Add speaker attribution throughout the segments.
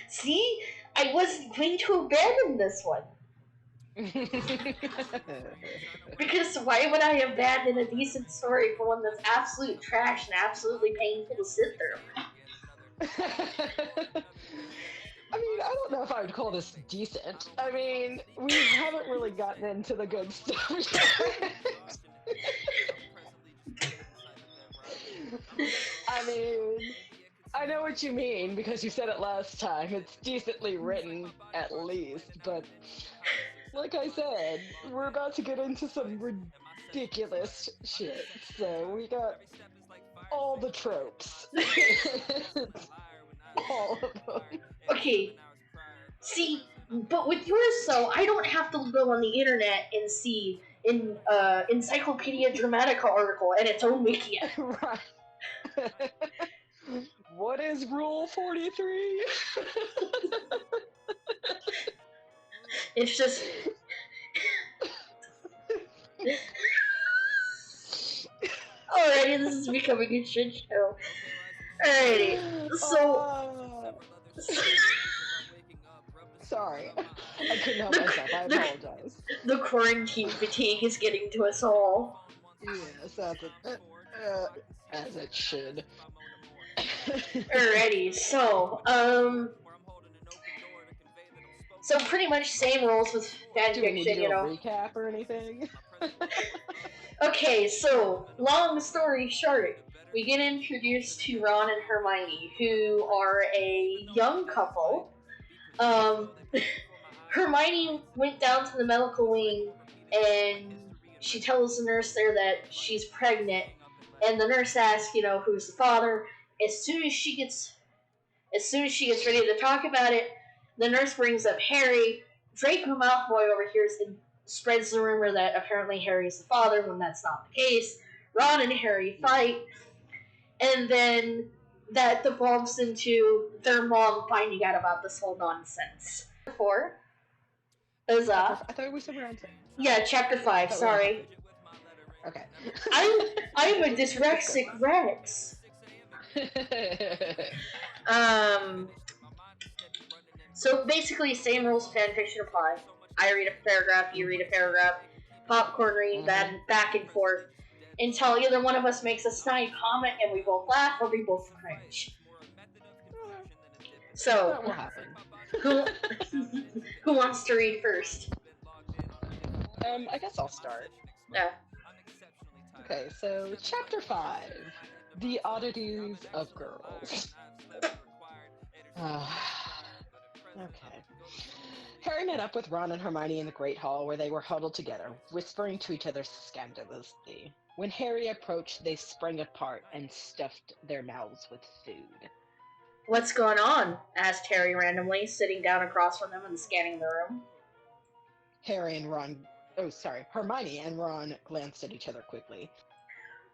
Speaker 1: See? I wasn't going to abandon this one. Because why would I abandon a decent story for one that's absolute trash and absolutely painful to sit through?
Speaker 2: I mean, I don't know if I would call this decent. I mean, we haven't really gotten into the good stuff yet. I mean, I know what you mean because you said it last time. It's decently written, at least, but like I said, we're about to get into some ridiculous shit. So we got all the tropes. All of them.
Speaker 1: Okay. See, but with yours, though, I don't have to go on the internet and see an Encyclopedia Dramatica article and its own wiki.
Speaker 2: Right. What is Rule 43?
Speaker 1: It's just... Alrighty, this is becoming a shit show. Alrighty, so...
Speaker 2: Sorry. I couldn't help myself, I apologize.
Speaker 1: The quarantine fatigue is getting to us all.
Speaker 2: Yes, as it should.
Speaker 1: Alrighty, so pretty much same rules with fanfiction,
Speaker 2: Do we need to do a recap or anything?
Speaker 1: Okay, so, long story short, we get introduced to Ron and Hermione, who are a young couple. Hermione went down to the medical wing, and she tells the nurse there that she's pregnant, and the nurse asks, who's the father. As soon as she gets ready to talk about it, the nurse brings up Harry. Draco Malfoy overhears and spreads the rumor that apparently Harry's the father, when that's not the case. Ron and Harry fight, and then that devolves into their mom finding out about this whole nonsense. Chapter 4 is
Speaker 2: I thought we said we were on 6.
Speaker 1: Yeah, chapter 5, sorry.
Speaker 2: Okay.
Speaker 1: I'm a dyslexic Rex. So basically, same rules of fanfiction apply. I read a paragraph, you read a paragraph, popcorn reading, back and forth, until either one of us makes a snide comment and we both laugh or we both cringe. So,
Speaker 2: that will happen.
Speaker 1: Who wants to read first?
Speaker 2: I guess I'll start.
Speaker 1: Yeah.
Speaker 2: Okay, so chapter 5, The Oddities of Girls. Okay. Harry met up with Ron and Hermione in the Great Hall, where they were huddled together, whispering to each other scandalously. When Harry approached, they sprang apart and stuffed their mouths with food.
Speaker 1: What's going on? Asked Harry randomly, sitting down across from them and scanning the room.
Speaker 2: Hermione and Ron glanced at each other quickly.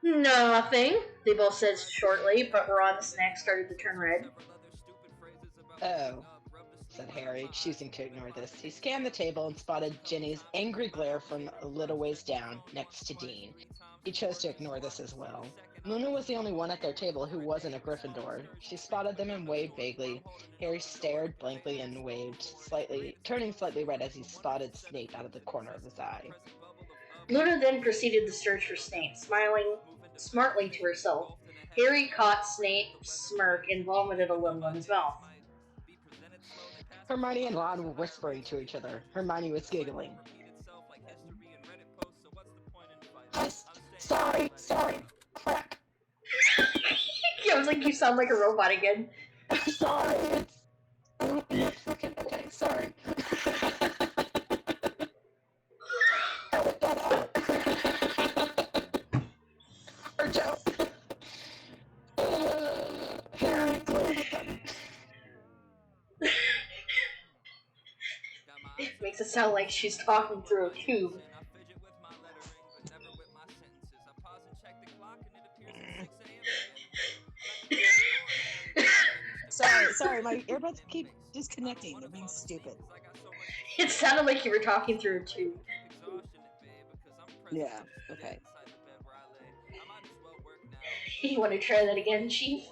Speaker 1: Nothing, they both said shortly, but Ron's neck started to turn red.
Speaker 2: Oh, said Harry, choosing to ignore this. He scanned the table and spotted Ginny's angry glare from a little ways down, next to Dean. He chose to ignore this as well. Luna was the only one at their table who wasn't a Gryffindor. She spotted them and waved vaguely. Harry stared blankly and waved, turning slightly red as he spotted Snape out of the corner of his eye.
Speaker 1: Luna then proceeded to search for Snape, smiling smartly to herself. Harry caught Snape's smirk and vomited a little in his mouth.
Speaker 2: Hermione and Ron were whispering to each other. Hermione was giggling. Sorry, crack.
Speaker 1: Yeah, I was like, you sound like a robot again.
Speaker 2: Sorry, okay, sorry. Or just... Harry,
Speaker 1: It makes it sound like she's talking through a tube.
Speaker 3: Sorry, my earbuds keep disconnecting. They're being stupid.
Speaker 1: It sounded like you were talking through a tube.
Speaker 3: Yeah, okay.
Speaker 1: You want to try that again, Chief?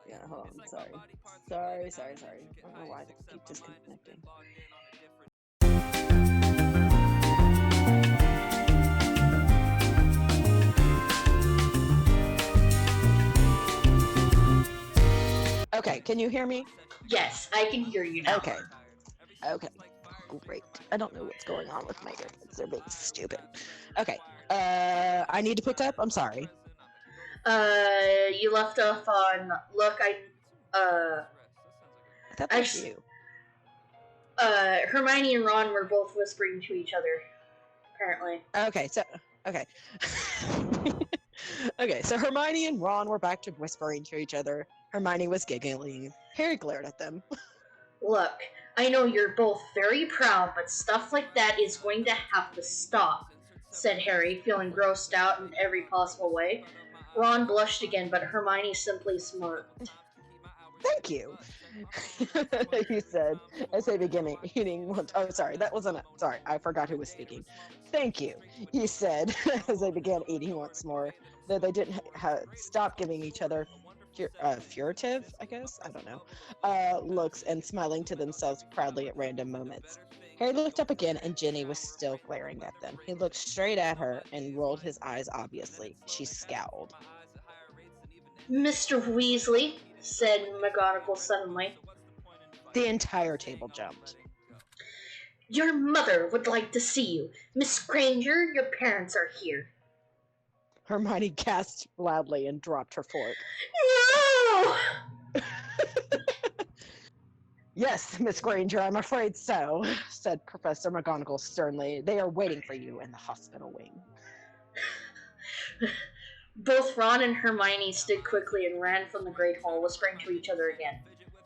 Speaker 3: Yeah. hold on, sorry. Sorry. I don't know why they keep disconnecting. Okay, can you hear me?
Speaker 1: Yes, I can hear you now.
Speaker 3: Okay, great. I don't know what's going on with my earbuds. They're being stupid. Okay, I need to pick up. I'm sorry.
Speaker 1: You left off on, look,
Speaker 3: I thought that was you.
Speaker 1: Hermione and Ron were both whispering to each other, apparently.
Speaker 3: Okay. Okay, so Hermione and Ron were back to whispering to each other. Hermione was giggling. Harry glared at them.
Speaker 1: Look, I know you're both very proud, but stuff like that is going to have to stop, said Harry, feeling grossed out in every possible way. Ron blushed again, but Hermione simply smirked.
Speaker 3: Thank you, he said, as they began eating. Oh, sorry, that wasn't. Sorry, I forgot who was speaking. Thank you, he said, as they began eating once more. Though they didn't stop giving each other furtive, I guess, I don't know, looks and smiling to themselves proudly at random moments. Harry looked up again, and Ginny was still glaring at them. He looked straight at her and rolled his eyes obviously. She scowled.
Speaker 1: Mr. Weasley, said McGonagall suddenly.
Speaker 3: The entire table jumped.
Speaker 1: Your mother would like to see you. Miss Granger, your parents are here.
Speaker 3: Hermione gasped loudly and dropped her fork.
Speaker 1: No!
Speaker 3: Yes, Miss Granger, I'm afraid so, said Professor McGonagall sternly. They are waiting for you in the hospital wing.
Speaker 1: Both Ron and Hermione stood quickly and ran from the Great Hall, whispering to each other again,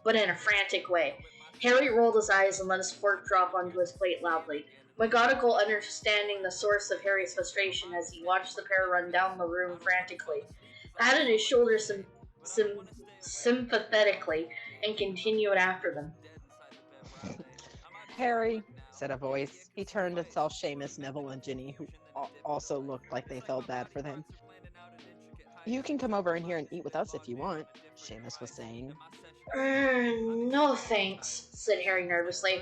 Speaker 1: but in a frantic way. Harry rolled his eyes and let his fork drop onto his plate loudly. McGonagall, understanding the source of Harry's frustration as he watched the pair run down the room frantically, patted his shoulder sympathetically and continued after them.
Speaker 3: Harry, said a voice. He turned and saw Seamus, Neville, and Ginny, who also looked like they felt bad for them. You can come over in here and eat with us if you want, Seamus was saying.
Speaker 1: No thanks, said Harry nervously.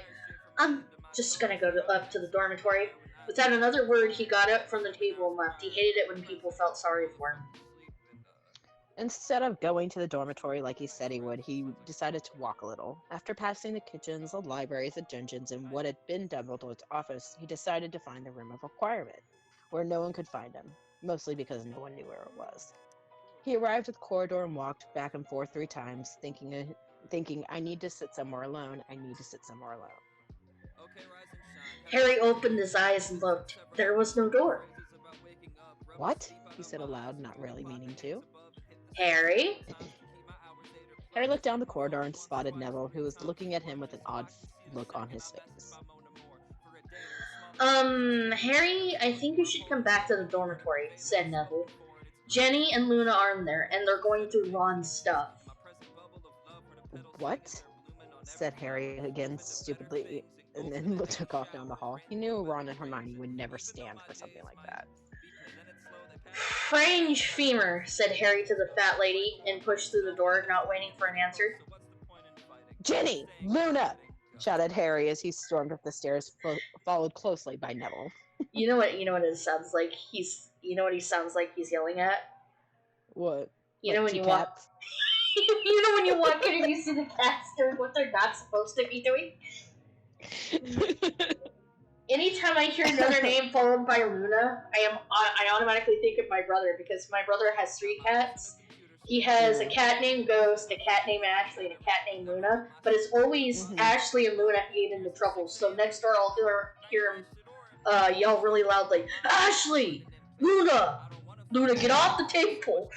Speaker 1: I'm just gonna go up to the dormitory. Without another word, he got up from the table and left. He hated it when people felt sorry for him.
Speaker 3: Instead of going to the dormitory like he said he would, he decided to walk a little. After passing the kitchens, the libraries, the dungeons, and what had been Dumbledore's office, he decided to find the room of requirement, where no one could find him, mostly because no one knew where it was. He arrived at the corridor and walked back and forth 3 times, thinking, I need to sit somewhere alone, I need to sit somewhere alone.
Speaker 1: Harry opened his eyes and looked. There was no door.
Speaker 3: What? He said aloud, not really meaning to.
Speaker 1: Harry?
Speaker 3: Harry looked down the corridor and spotted Neville, who was looking at him with an odd look on his face.
Speaker 1: Harry, I think you should come back to the dormitory, said Neville. Jenny and Luna aren't there, and they're going through Ron's stuff.
Speaker 3: What? Said Harry again, stupidly, and then took off down the hall. He knew Ron and Hermione would never stand for something like that.
Speaker 1: Strange femur, said Harry to the fat lady, and pushed through the door, not waiting for an answer.
Speaker 3: Jenny! Luna! Shouted Harry as he stormed up the stairs, followed closely by Neville.
Speaker 1: You know what it sounds like? You know what he sounds like he's yelling at?
Speaker 3: What?
Speaker 1: You know when you walk... you know when you walk in and you see the cats doing what they're not supposed to be doing? Anytime I hear another name followed by Luna, I automatically think of my brother, because my brother has 3 cats. He has a cat named Ghost, a cat named Ashley, and a cat named Luna, but it's always Ashley and Luna get into trouble, so next door I'll hear him yell really loudly, Ashley! Luna! Luna, get off the table!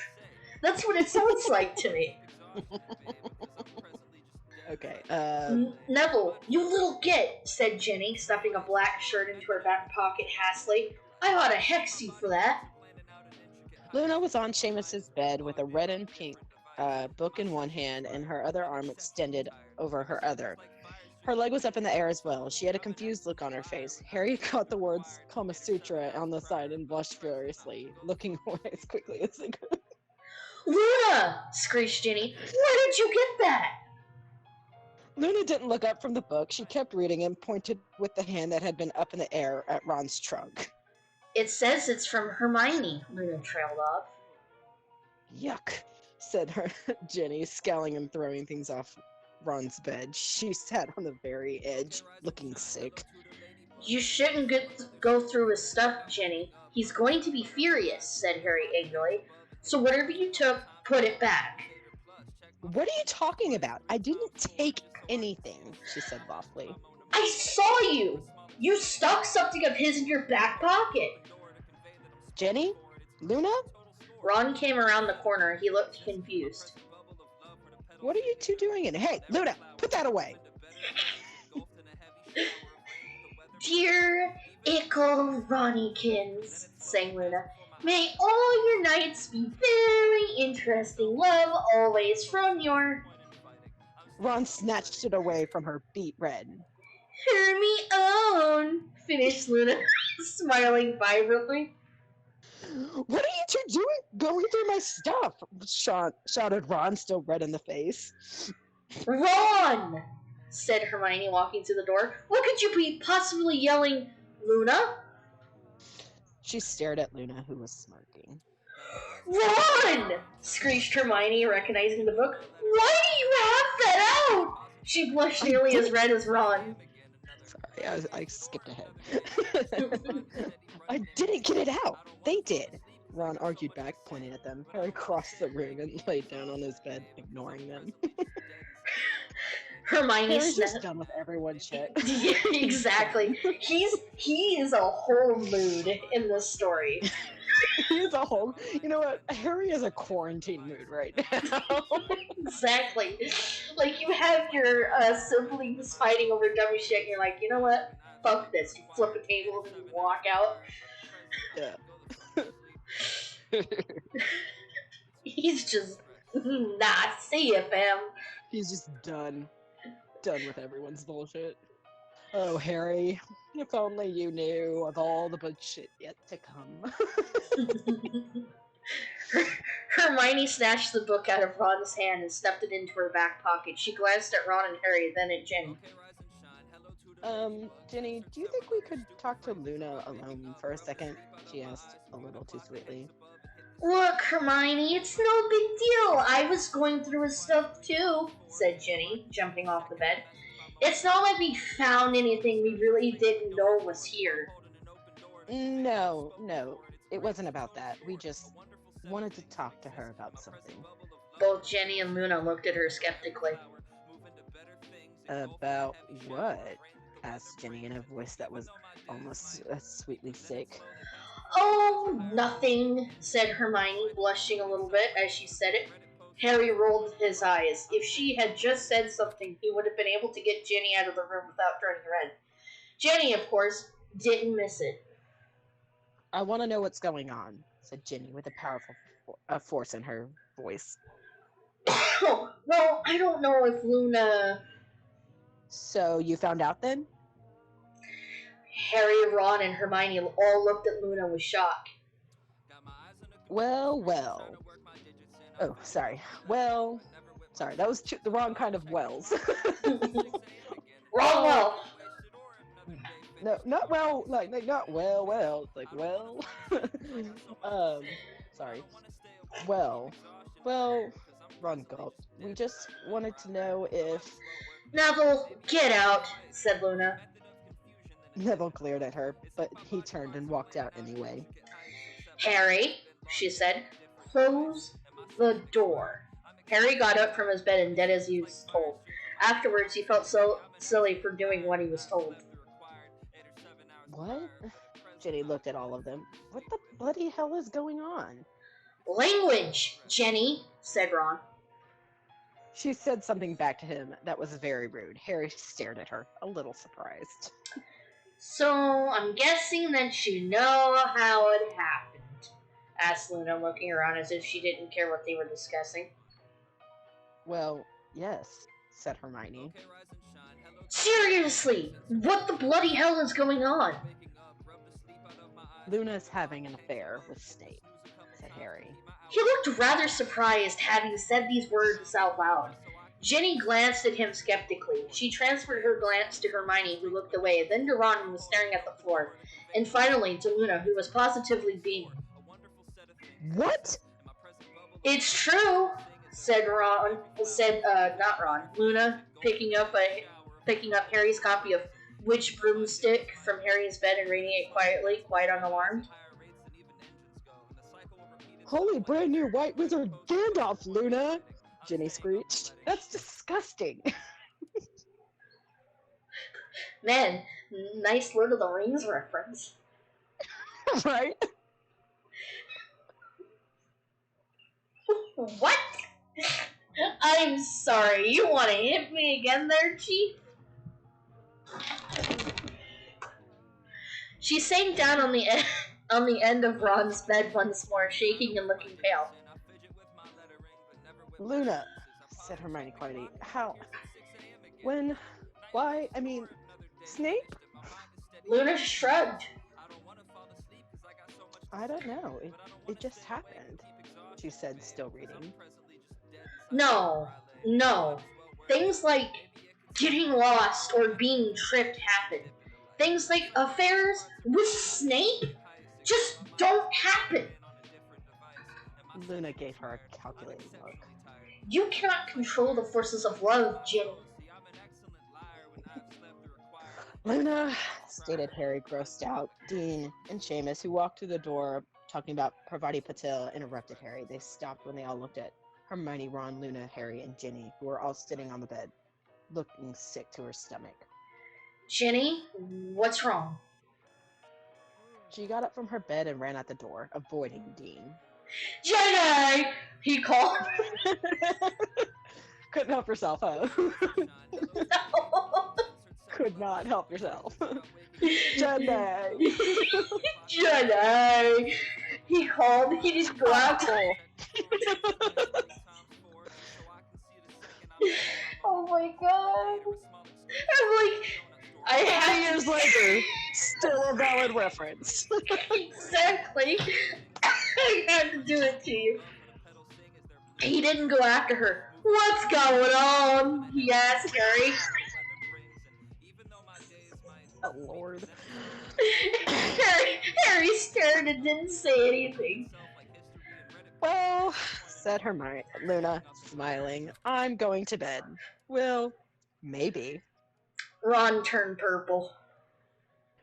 Speaker 1: That's what it sounds like to me.
Speaker 3: Okay,
Speaker 1: Neville, you little git, said Jenny, stuffing a black shirt into her back pocket hastily. I ought to hex you for that.
Speaker 3: Luna was on Seamus's bed with a red and pink book in one hand and her other arm extended over her other. Her leg was up in the air as well. She had a confused look on her face. Harry caught the words Kama Sutra on the side and blushed furiously, looking away as quickly as he could.
Speaker 1: Luna! Screeched Ginny. Where did you get that?
Speaker 3: Luna didn't look up from the book. She kept reading and pointed with the hand that had been up in the air at Ron's trunk.
Speaker 1: It says it's from Hermione, Luna trailed off.
Speaker 3: Yuck, said her Ginny, scowling and throwing things off Ron's bed. She sat on the very edge, looking sick.
Speaker 1: You shouldn't go through his stuff, Ginny. He's going to be furious, said Harry angrily. So whatever you took, put it back.
Speaker 3: What are you talking about? I didn't take anything, she said loftily.
Speaker 1: I saw you! You stuck something of his in your back pocket.
Speaker 3: Jenny? Luna?
Speaker 1: Ron came around the corner. He looked confused.
Speaker 3: What are you two doing in? Hey, Luna, put that away.
Speaker 1: Dear Ickle Ronnykins, sang Luna, may all your nights be very interesting. Love always from your...
Speaker 3: Ron snatched it away from her, beet red.
Speaker 1: Hermione, finished Luna, smiling vibrantly.
Speaker 3: What are you two doing? Going through my stuff, shouted Ron, still red in the face.
Speaker 1: Ron, said Hermione, walking to the door. What could you be possibly yelling, Luna?
Speaker 3: She stared at Luna, who was smirking.
Speaker 1: Ron! Screeched Hermione, recognizing the book. Why do you have that out? She blushed nearly as red as Ron.
Speaker 3: Sorry, I skipped ahead. I didn't get it out. They did. Ron argued back, pointing at them. Harry crossed the room and laid down on his bed, ignoring them.
Speaker 1: Hermione
Speaker 3: Harry's just done with everyone's shit.
Speaker 1: Yeah, exactly. He is a whole mood in this story.
Speaker 3: He's a whole. You know what? Harry is a quarantine mood right now.
Speaker 1: Exactly. Like you have your siblings fighting over dumb shit, and you're like, you know what? Fuck this. You flip a table and you walk out.
Speaker 3: Yeah.
Speaker 1: He's just see ya, fam.
Speaker 3: He's just done with everyone's bullshit. Oh, Harry, if only you knew of all the bullshit yet to come.
Speaker 1: Hermione snatched the book out of Ron's hand and stuffed it into her back pocket. She glanced at Ron and Harry, then at Ginny.
Speaker 3: Ginny, do you think we could talk to Luna alone for a second? She asked, a little too sweetly.
Speaker 1: Look, Hermione, it's no big deal. I was going through his stuff too, said Ginny, jumping off the bed. It's not like we found anything we really didn't know was here.
Speaker 3: No, it wasn't about that. We just wanted to talk to her about something.
Speaker 1: Both Ginny and Luna looked at her skeptically.
Speaker 3: About what? Asked Ginny in a voice that was almost sweetly sick.
Speaker 1: Oh, nothing, said Hermione, blushing a little bit as she said it. Harry rolled his eyes. If she had just said something, he would have been able to get Ginny out of the room without turning red. Ginny, of course, didn't miss it.
Speaker 3: I want to know what's going on, said Ginny with a powerful force in her voice.
Speaker 1: Well, I don't know if Luna...
Speaker 3: So you found out then?
Speaker 1: Harry, Ron, and Hermione all looked at Luna with shock.
Speaker 3: Well. Oh, sorry. Well, sorry, that was the wrong kind of wells.
Speaker 1: Wrong well.
Speaker 3: No, not well, like not well, it's like well. Sorry. Well, Ron gulped. We just wanted to know if...
Speaker 1: Neville, get out, said Luna.
Speaker 3: Neville glared at her, but he turned and walked out anyway.
Speaker 1: Harry, she said, close the door. Harry got up from his bed and did as he was told. Afterwards, he felt so silly for doing what he was told.
Speaker 3: What? Ginny looked at all of them. What the bloody hell is going on?
Speaker 1: Language, Jenny, said Ron.
Speaker 3: She said something back to him that was very rude. Harry stared at her, a little surprised.
Speaker 1: So, I'm guessing that you know how it happened, asked Luna, looking around as if she didn't care what they were discussing.
Speaker 3: Well, yes, said Hermione.
Speaker 1: Seriously, what the bloody hell is going on?
Speaker 3: Luna's having an affair with Snape, said Harry.
Speaker 1: He looked rather surprised, having said these words out loud. Ginny glanced at him skeptically. She transferred her glance to Hermione, who looked away, then to Ron, who was staring at the floor, and finally to Luna, who was positively beaming.
Speaker 3: What?
Speaker 1: It's true, said Luna, picking up Harry's copy of Witch Broomstick from Harry's bed and reading it quietly, quite unalarmed.
Speaker 3: Holy brand new white wizard Gandalf, Luna! Ginny screeched. That's disgusting.
Speaker 1: Man, nice Lord of the Rings reference.
Speaker 3: Right?
Speaker 1: What? I'm sorry, you want to hit me again there, Chief? She sank down on the end of Ron's bed once more, shaking and looking pale.
Speaker 3: Luna, said Hermione quietly. How? When? Why? I mean, Snape?
Speaker 1: Luna shrugged.
Speaker 3: I don't know. It just happened, she said, still reading.
Speaker 1: No. Things like getting lost or being tripped happen. Things like affairs with Snape just don't happen.
Speaker 3: Luna gave her a calculating look.
Speaker 1: You cannot control the forces of love, Ginny.
Speaker 3: Luna, stated Harry, grossed out. Dean and Seamus, who walked through the door talking about Parvati Patil, interrupted Harry. They stopped when they all looked at Hermione, Ron, Luna, Harry, and Ginny, who were all sitting on the bed, looking sick to her stomach.
Speaker 1: Ginny, what's wrong?
Speaker 3: She got up from her bed and ran out the door, avoiding Dean.
Speaker 1: Ginny! He called.
Speaker 3: Couldn't help herself, huh?
Speaker 1: No.
Speaker 3: Could not help yourself. Jenny!
Speaker 1: Jenny! He called. He just go out. Oh my god. I'm like, I have
Speaker 3: years later, still a valid reference.
Speaker 1: Exactly. I had to do it to you. He didn't go after her. What's going on? He asked Harry.
Speaker 3: Oh Lord.
Speaker 1: Harry stared and didn't say anything.
Speaker 3: Well, said Hermione, Luna, smiling, I'm going to bed. Well, maybe.
Speaker 1: Ron turned purple.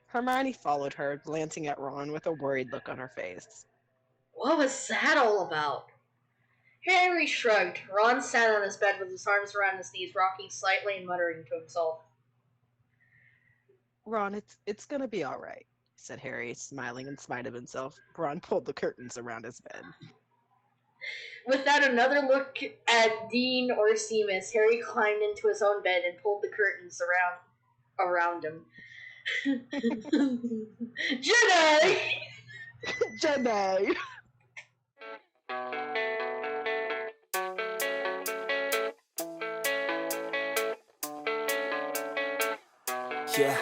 Speaker 3: Hermione followed her, glancing at Ron with a worried look on her face.
Speaker 1: What was that all about? Harry shrugged. Ron sat on his bed with his arms around his knees, rocking slightly and muttering to himself.
Speaker 3: Ron, it's gonna be all right, said Harry, smiling in spite of himself. Ron pulled the curtains around his bed.
Speaker 1: Without another look at Dean or Seamus, Harry climbed into his own bed and pulled the curtains around him. Jenny!
Speaker 3: Jenny!
Speaker 4: Yeah,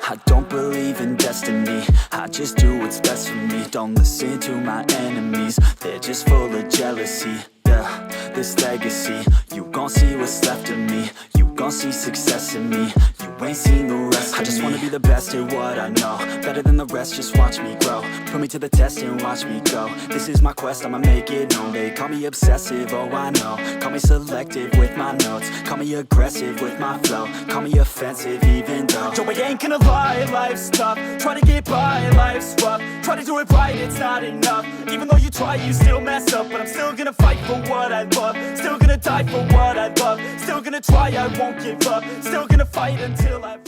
Speaker 4: I don't believe in destiny. I just do what's best for me. Don't listen to my enemies, they're just full of jealousy. Yeah, this legacy, you gon' see what's left of me. You gon' see success in me. You ain't seen the rest of me. I just wanna be the best at what I know, better than the rest, just watch me grow. Put me to the test and watch me go. This is my quest, I'ma make it known. They call me obsessive, oh I know. Call me selective with my notes. Call me aggressive with my flow. Call me offensive even though Joe, I ain't gonna lie, life's tough. Try to get by, life's rough. Try to do it right, it's not enough. Even though you try, you still mess up. But I'm still gonna fight for what I love. Still gonna die for what I love. Still gonna try, I won't give up. Still gonna fight until I've